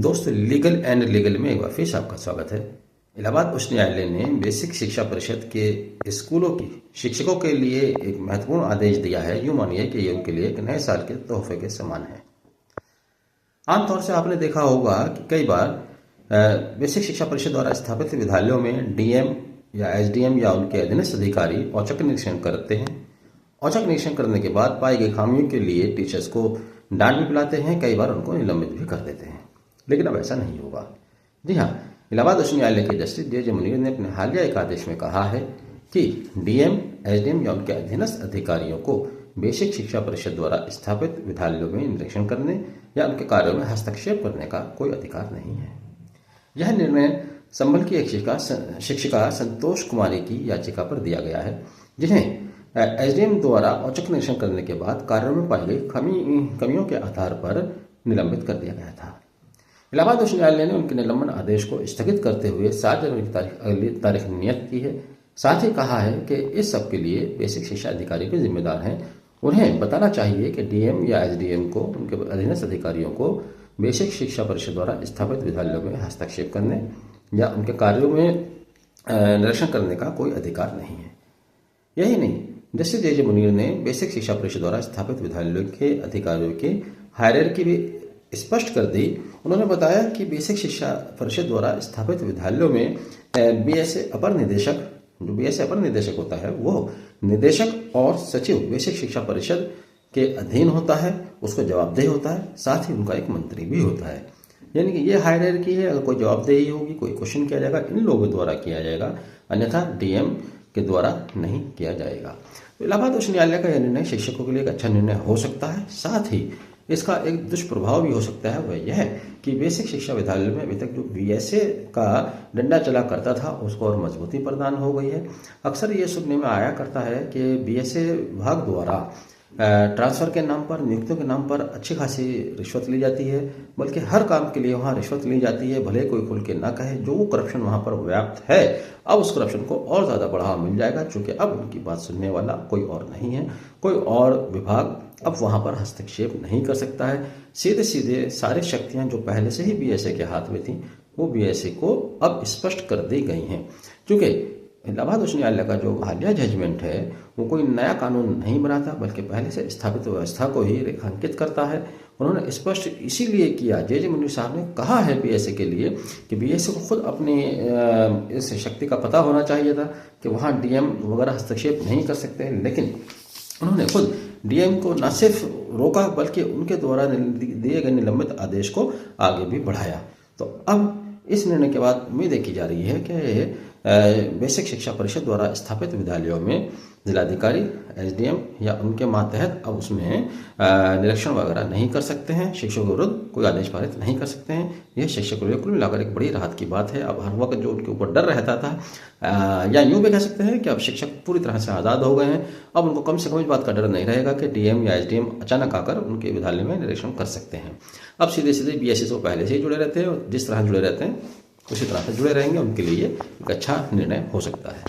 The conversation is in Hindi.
दोस्तों, लीगल एंड लीगल में एक बार फिर से आपका स्वागत है। इलाहाबाद उच्च न्यायालय ने बेसिक शिक्षा परिषद के स्कूलों की शिक्षकों के लिए एक महत्वपूर्ण आदेश दिया है। यूं मानिए कि ये उनके लिए एक नए साल के तोहफे के समान है। आमतौर से आपने देखा होगा कि कई बार बेसिक शिक्षा परिषद द्वारा स्थापित विद्यालयों में डीएम या एसडीएम या उनके अधीनस्थ अधिकारी औचक निरीक्षण करते हैं। औचक निरीक्षण करने के बाद पाई गई खामियों के लिए टीचर्स को डांट भी पिलाते हैं, कई बार उनको निलंबित भी कर देते हैं। लेकिन अब ऐसा नहीं होगा। जी हाँ, इलाहाबाद उच्च न्यायालय के जस्टिस जे मुनीर ने अपने हालिया एक आदेश में कहा है कि डीएम, एसडीएम या उनके अधीनस्थ अधिकारियों को बेसिक शिक्षा परिषद द्वारा स्थापित विद्यालयों में निरीक्षण करने या उनके कार्यों में हस्तक्षेप करने का कोई अधिकार नहीं है। यह निर्णय संभल की एक शिक्षिका संतोष कुमारी की याचिका पर दिया गया है, जिन्हें एसडीएम द्वारा औचक निरीक्षण करने के बाद कार्यों में पाई गई कमियों के आधार पर निलंबित कर दिया गया था। इलाहाबाद उच्च न्यायालय ने उनके निलंबन आदेश को स्थगित करते हुए 7 जनवरी की अगली तारीख नियत की है। साथ ही कहा है कि इस सब के लिए बेसिक शिक्षा अधिकारी भी जिम्मेदार हैं। उन्हें बताना चाहिए कि डीएम या एसडीएम को उनके अधीनस्थ अधिकारियों को बेसिक शिक्षा परिषद द्वारा स्थापित विद्यालयों में हस्तक्षेप करने या उनके कार्यों में निरीक्षण करने का कोई अधिकार नहीं है। यही नहीं, जस्टिस जे मुनीर ने बेसिक शिक्षा परिषद द्वारा स्थापित विद्यालयों के अधिकारियों की हायरार्की भी स्पष्ट कर दी। उन्होंने बताया कि बेसिक शिक्षा परिषद द्वारा स्थापित विद्यालयों में बीएसए अपर निदेशक, जो बीएसए अपर निदेशक होता है, वो निदेशक और सचिव बेसिक शिक्षा परिषद के अधीन होता है, उसको जवाबदेही होता है। साथ ही उनका एक मंत्री भी होता है। यानी कि ये हायरार्की है। अगर कोई जवाबदेही होगी, कोई क्वेश्चन किया जाएगा, इन लोगों द्वारा किया जाएगा, अन्यथा डीएम के द्वारा नहीं किया जाएगा। तो इलाहाबाद उच्च न्यायालय का यह निर्णय शिक्षकों के लिए एक अच्छा निर्णय हो सकता है। साथ ही इसका एक दुष्प्रभाव भी हो सकता है, वह यह है कि बेसिक शिक्षा विद्यालय में अभी तक जो बीएसए का डंडा चला करता था, उसको और मजबूती प्रदान हो गई है। अक्सर ये सुनने में आया करता है कि बीएसए विभाग द्वारा ट्रांसफ़र के नाम पर, नियुक्तियों के नाम पर अच्छी खासी रिश्वत ली जाती है, बल्कि हर काम के लिए वहाँ रिश्वत ली जाती है। भले कोई खुल के ना कहे, जो वो करप्शन वहाँ पर व्याप्त है, अब उस करप्शन को और ज़्यादा बढ़ावा मिल जाएगा, क्योंकि अब उनकी बात सुनने वाला कोई और नहीं है। कोई और विभाग अब वहाँ पर हस्तक्षेप नहीं कर सकता है। सीधे सीधे सारी शक्तियाँ जो पहले से ही बीएसए के हाथ में थी, वो बीएसए को अब स्पष्ट कर दी गई हैं। क्योंकि इलाहाबाद उच्च न्यायालय का जो हालिया जजमेंट है, वो कोई नया कानून नहीं बनाता, बल्कि पहले से स्थापित व्यवस्था को ही रेखांकित करता है। उन्होंने स्पष्ट इसीलिए किया, जे मुनीर साहब ने कहा है बीएसए के लिए कि बीएसए को खुद अपनी इस शक्ति का पता होना चाहिए था कि वहाँ डीएम वगैरह हस्तक्षेप नहीं कर सकते। लेकिन उन्होंने खुद डीएम को न सिर्फ रोका, बल्कि उनके द्वारा दिए गए निलंबित आदेश को आगे भी बढ़ाया। तो अब इस निर्णय के बाद उम्मीद की जा रही है कि बेसिक शिक्षा परिषद द्वारा स्थापित विद्यालयों में जिलाधिकारी, एसडीएम या उनके मातहत अब उसमें निरीक्षण वगैरह नहीं कर सकते हैं। शिक्षकों के विरुद्ध कोई आदेश पारित नहीं कर सकते हैं। यह शिक्षकों के लिए कुल मिलाकर एक बड़ी राहत की बात है। अब हर वक्त जो उनके ऊपर डर रहता था, या यूँ भी कह सकते हैं कि अब शिक्षक पूरी तरह से आज़ाद हो गए हैं। अब उनको कम से कम इस बात का डर नहीं रहेगा कि डीएम या एसडीएम अचानक आकर उनके विद्यालय में निरीक्षण कर सकते हैं। अब सीधे सीधे बीएसए से पहले से ही जुड़े रहते हैं, और जिस तरह जुड़े रहते हैं उसी तरह से जुड़े रहेंगे। उनके लिए एक अच्छा निर्णय हो सकता है।